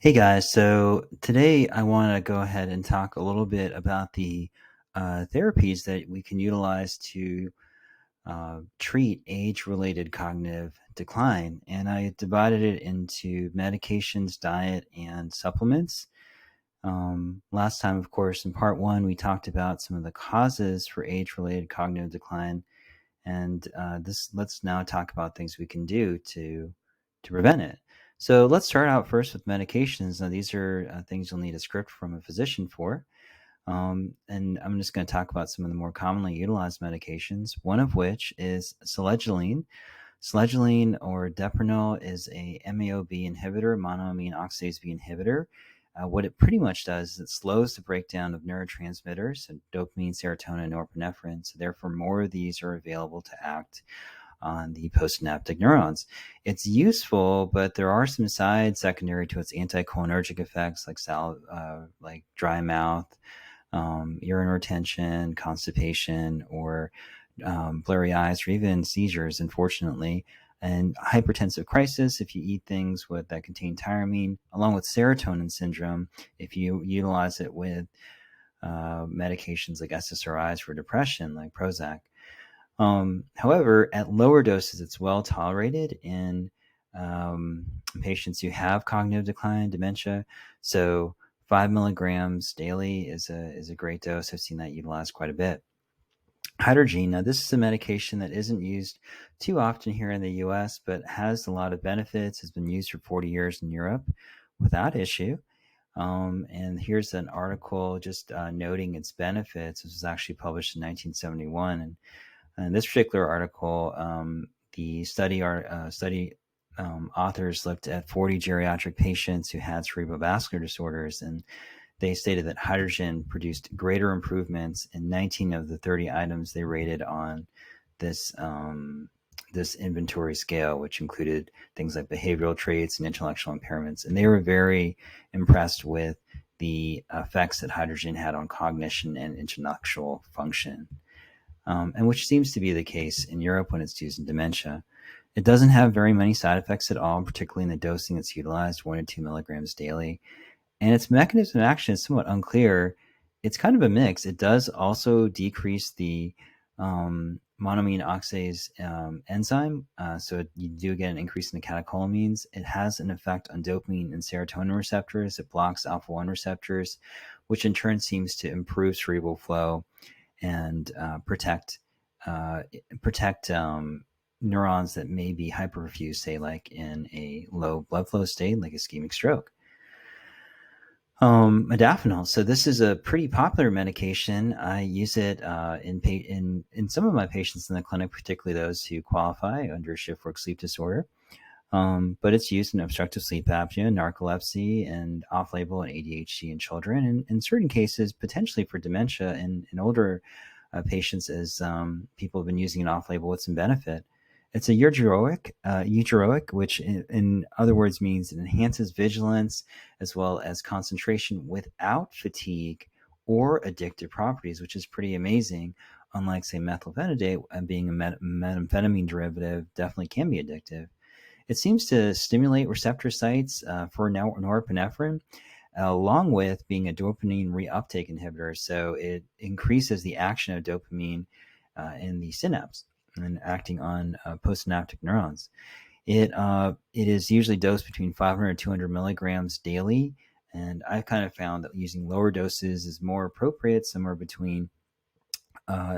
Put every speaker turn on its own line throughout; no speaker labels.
Hey guys, so today I want to go ahead and talk a little bit about the therapies that we can utilize to treat age-related cognitive decline. And I divided it into medications, diet, and supplements. Last time, of course, in part one, we talked about some of the causes for age-related cognitive decline. And let's now talk about things we can do to prevent it. So let's start out first with medications. Now, these are things you'll need a script from a physician for. And I'm just going to talk about some of the more commonly utilized medications, one of which is selegiline. Selegiline or Deprenyl is a MAO-B inhibitor, monoamine oxidase B inhibitor. What it pretty much does is it slows the breakdown of neurotransmitters, so dopamine, serotonin, norepinephrine. So therefore, more of these are available to act on the postsynaptic neurons. It's useful, but there are some sides secondary to its anticholinergic effects, like dry mouth, urine retention, constipation, or blurry eyes, or even seizures, unfortunately. And hypertensive crisis, if you eat things that contain tyramine, along with serotonin syndrome, if you utilize it with medications like SSRIs for depression, like Prozac. However, at lower doses, it's well tolerated in patients who have cognitive decline, dementia. So 5 milligrams daily is a great dose. I've seen that utilized quite a bit. HYDERGINE. Now, this is a medication that isn't used too often here in the US, but has a lot of benefits. Has been used for 40 years in Europe without issue. And here's an article just noting its benefits. This was actually published in 1971. And in this particular article, the study authors looked at 40 geriatric patients who had cerebrovascular disorders, and they stated that HYDERGINE produced greater improvements in 19 of the 30 items they rated on this inventory scale, which included things like behavioral traits and intellectual impairments. And they were very impressed with the effects that HYDERGINE had on cognition and intellectual function, and which seems to be the case in Europe when it's used in dementia. It doesn't have very many side effects at all, particularly in the dosing that's utilized, 1 to 2 milligrams daily. And its mechanism of action is somewhat unclear. It's kind of a mix. It does also decrease the monoamine oxidase enzyme, so you do get an increase in the catecholamines. It has an effect on dopamine and serotonin receptors. It blocks alpha-1 receptors, which in turn seems to improve cerebral flow and protect neurons that may be hyperperfused, say like in a low blood flow state, like ischemic stroke. Modafinil. So this is a pretty popular medication. I use it in some of my patients in the clinic, particularly those who qualify under shift work sleep disorder. But it's used in obstructive sleep apnea, narcolepsy, and off-label in ADHD in children, and in certain cases, potentially for dementia in older patients, as people have been using it off-label with some benefit. It's a eugeroic, which in other words means it enhances vigilance as well as concentration without fatigue or addictive properties, which is pretty amazing. Unlike, say, methylphenidate, being a methamphetamine derivative, definitely can be addictive. It seems to stimulate receptor sites for norepinephrine, along with being a dopamine reuptake inhibitor. So it increases the action of dopamine in the synapse and acting on postsynaptic neurons. It is usually dosed between 500 and 200 milligrams daily, and I've kind of found that using lower doses is more appropriate, somewhere between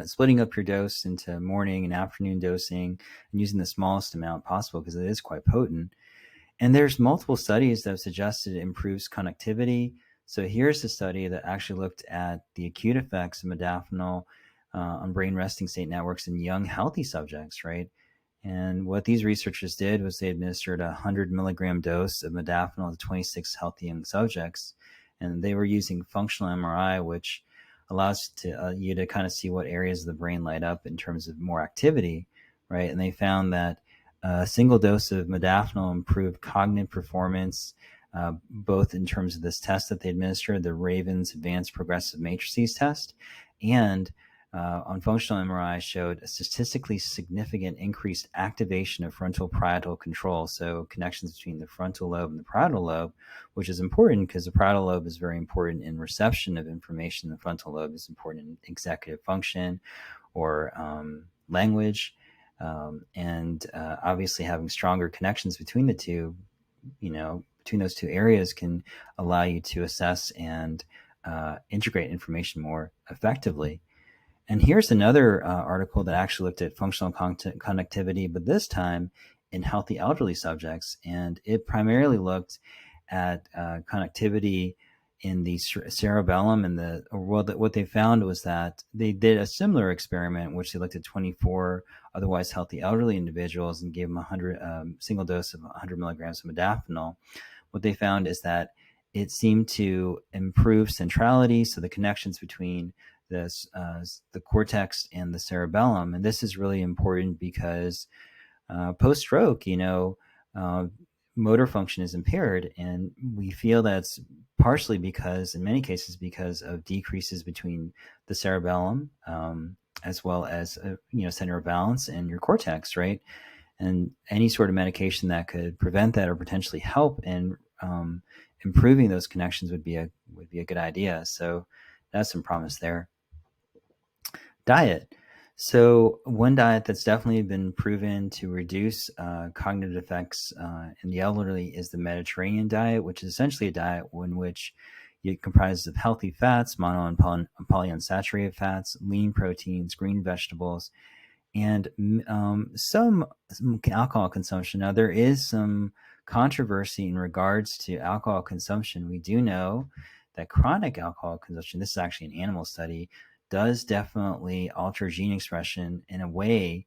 splitting up your dose into morning and afternoon dosing and using the smallest amount possible, because it is quite potent. And there's multiple studies that have suggested it improves connectivity. So here's a study that actually looked at the acute effects of modafinil on brain resting state networks in young, healthy subjects, right? And what these researchers did was they administered a 100 milligram dose of modafinil to 26 healthy young subjects. And they were using functional MRI, which allows you to kind of see what areas of the brain light up in terms of more activity, right? And they found that a single dose of modafinil improved cognitive performance, both in terms of this test that they administered, the Raven's Advanced Progressive Matrices test, and on functional MRI showed a statistically significant increased activation of frontal parietal control, so connections between the frontal lobe and the parietal lobe, which is important because the parietal lobe is very important in reception of information. The frontal lobe is important in executive function or language, and obviously having stronger connections between the two, between those two areas can allow you to assess and integrate information more effectively. And here's another article that actually looked at functional connectivity, but this time in healthy elderly subjects. And it primarily looked at connectivity in the cerebellum. And what they found was that they did a similar experiment, which they looked at 24 otherwise healthy elderly individuals and gave them a single dose of 100 milligrams of modafinil. What they found is that it seemed to improve centrality, so the connections between the cortex and the cerebellum. And this is really important because post-stroke, motor function is impaired, and we feel that's partially because, in many cases, because of decreases between the cerebellum as well as center of balance and your cortex, right? And any sort of medication that could prevent that or potentially help in improving those connections would be a good idea. So that's some promise there. Diet. So one diet that's definitely been proven to reduce cognitive effects in the elderly is the Mediterranean diet, which is essentially a diet in which it comprises of healthy fats, mono and polyunsaturated fats, lean proteins, green vegetables, and some alcohol consumption. Now, there is some controversy in regards to alcohol consumption. We do know that chronic alcohol consumption, this is actually an animal study, does definitely alter gene expression in a way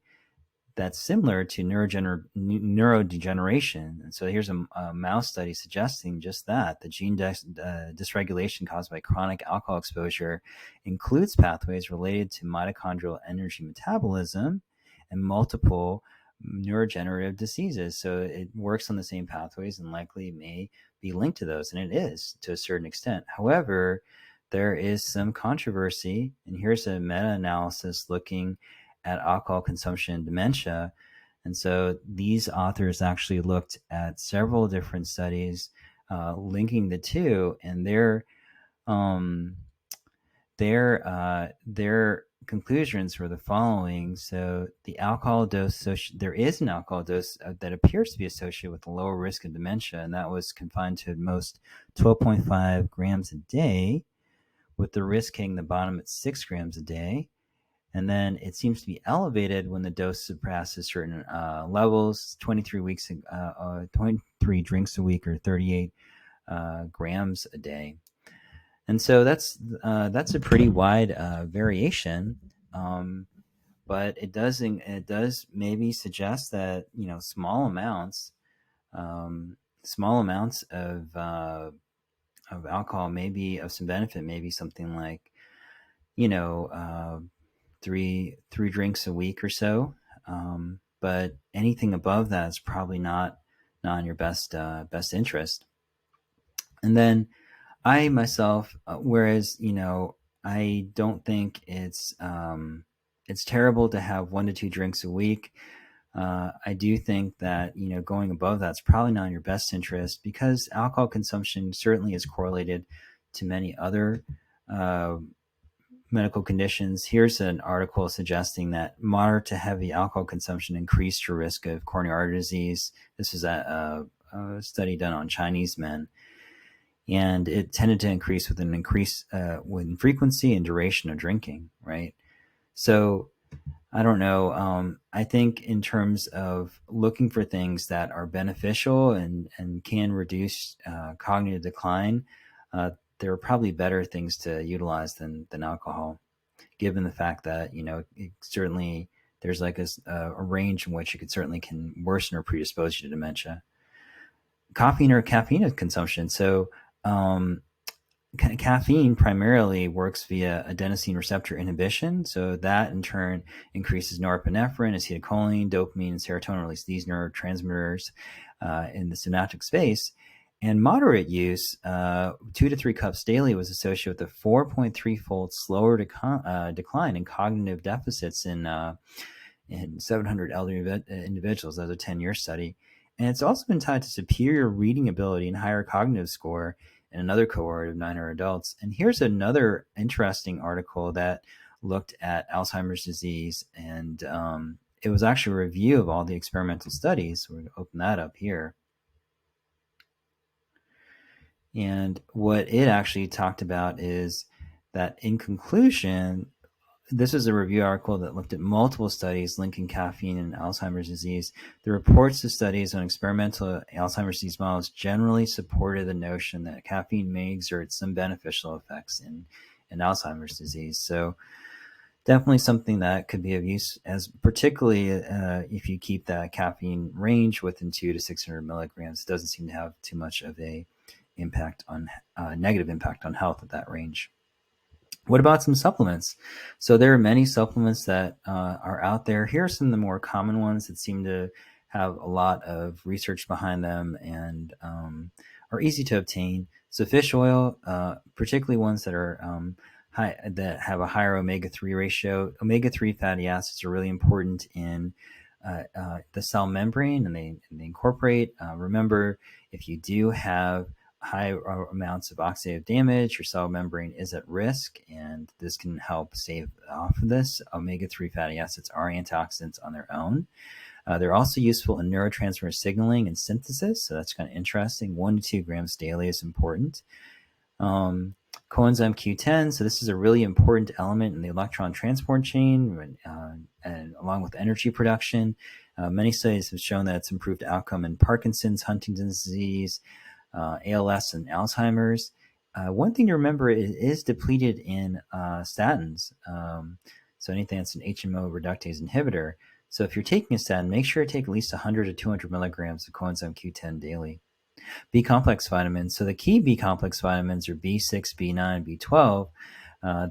that's similar to neurodegeneration. And so here's a mouse study suggesting just that. The gene dysregulation caused by chronic alcohol exposure includes pathways related to mitochondrial energy metabolism and multiple neurodegenerative diseases. So it works on the same pathways and likely may be linked to those, and it is to a certain extent. However, there is some controversy, and here's a meta-analysis looking at alcohol consumption and dementia. And so these authors actually looked at several different studies linking the two, and their conclusions were the following. So the alcohol dose, there is an alcohol dose that appears to be associated with a lower risk of dementia, and that was confined to at most 12.5 grams a day, with the risk hitting the bottom at 6 grams a day. And then it seems to be elevated when the dose surpasses certain levels, 23 drinks a week or 38 grams a day. And so that's a pretty wide variation, but it does maybe suggest that small amounts of alcohol may be of some benefit, maybe something like 3 drinks a week or so, but anything above that is probably not in your best interest. And then I myself, whereas I don't think it's terrible to have 1 to 2 drinks a week. I do think that going above that's probably not in your best interest, because alcohol consumption certainly is correlated to many other medical conditions. Here's an article suggesting that moderate to heavy alcohol consumption increased your risk of coronary artery disease. This was a study done on Chinese men, and it tended to increase with an increase in frequency and duration of drinking, right? So I don't know. I think in terms of looking for things that are beneficial and can reduce cognitive decline, there are probably better things to utilize than alcohol, given the fact that certainly there's like a range in which it certainly can worsen or predispose you to dementia. Caffeine or caffeine consumption. So caffeine primarily works via adenosine receptor inhibition. So that in turn increases norepinephrine, acetylcholine, dopamine, and serotonin release, these neurotransmitters in the synaptic space. And moderate use, 2 to 3 cups daily, was associated with a 4.3-fold slower decline in cognitive deficits in 700 elderly individuals. That was a 10-year study. And it's also been tied to superior reading ability and higher cognitive score in another cohort of 900 adults. And here's another interesting article that looked at Alzheimer's disease, and it was actually a review of all the experimental studies. We're going to open that up here. And what it actually talked about is that, in conclusion, this is a review article that looked at multiple studies linking caffeine and Alzheimer's disease. The reports of studies on experimental Alzheimer's disease models generally supported the notion that caffeine may exert some beneficial effects in Alzheimer's disease. So definitely something that could be of use, as particularly if you keep that caffeine range within 200 to 600 milligrams. It doesn't seem to have too much of a negative impact on health at that range. What about some supplements? So there are many supplements that are out there. Here are some of the more common ones that seem to have a lot of research behind them and are easy to obtain. So fish oil, particularly ones that are that have a higher omega-3 ratio. Omega-3 fatty acids are really important in the cell membrane, and they incorporate. Remember, if you do have high amounts of oxidative damage, your cell membrane is at risk, and this can help save off of this. Omega-3 fatty acids are antioxidants on their own. They're also useful in neurotransmitter signaling and synthesis, so that's kind of interesting. 1 to 2 grams daily is important. Coenzyme Q10, so this is a really important element in the electron transport chain, and along with energy production. Many studies have shown that it's improved outcome in Parkinson's, Huntington's disease, ALS, and Alzheimer's. One thing to remember, it is depleted in statins. So anything that's an HMO reductase inhibitor. So if you're taking a statin, make sure to take at least 100 to 200 milligrams of coenzyme Q10 daily. B-complex vitamins. So the key B-complex vitamins are B6, B9, B12.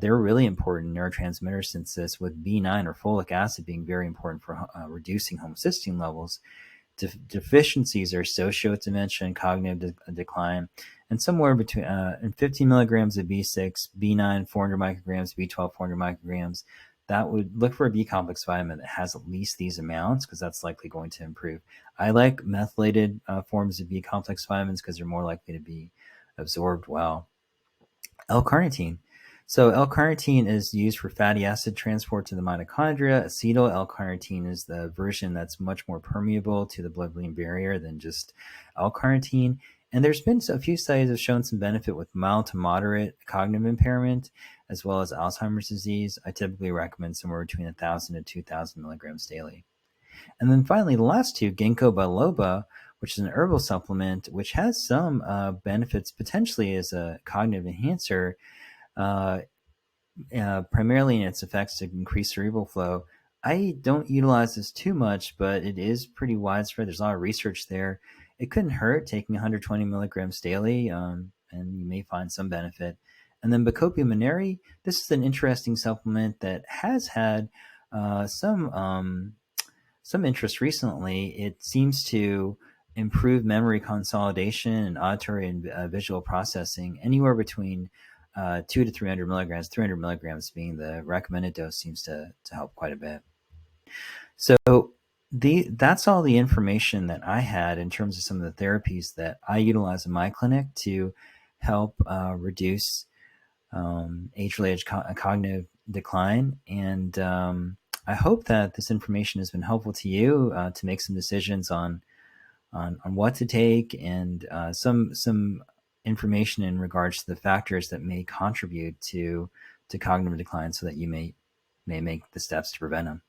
They're really important in neurotransmitter synthesis, with B9 or folic acid being very important for reducing homocysteine levels. Deficiencies are associated with dementia and cognitive decline, and somewhere between 15 milligrams of B6, B9 400 micrograms, B12 400 micrograms. That would look for a B-complex vitamin that has at least these amounts, because that's likely going to improve. I like methylated forms of B-complex vitamins because they're more likely to be absorbed well. L-carnitine. So L-carnitine is used for fatty acid transport to the mitochondria. Acetyl L-carnitine is the version that's much more permeable to the blood-brain barrier than just L-carnitine. And there's been a few studies that have shown some benefit with mild to moderate cognitive impairment, as well as Alzheimer's disease. I typically recommend somewhere between 1,000 to 2,000 milligrams daily. And then finally, the last two, ginkgo biloba, which is an herbal supplement, which has some benefits potentially as a cognitive enhancer, primarily in its effects to increase cerebral flow. I don't utilize this too much, but it is pretty widespread. There's a lot of research there. It couldn't hurt taking 120 milligrams daily, and you may find some benefit. And then Bacopa monnieri, this is an interesting supplement that has had some interest recently. It seems to improve memory consolidation and auditory and visual processing. Anywhere between 200 to 300 milligrams, 300 milligrams being the recommended dose, seems to help quite a bit. So that's all the information that I had in terms of some of the therapies that I utilize in my clinic to help reduce age-related cognitive decline. And I hope that this information has been helpful to you to make some decisions on what to take, and some information in regards to the factors that may contribute to cognitive decline, so that you may make the steps to prevent them.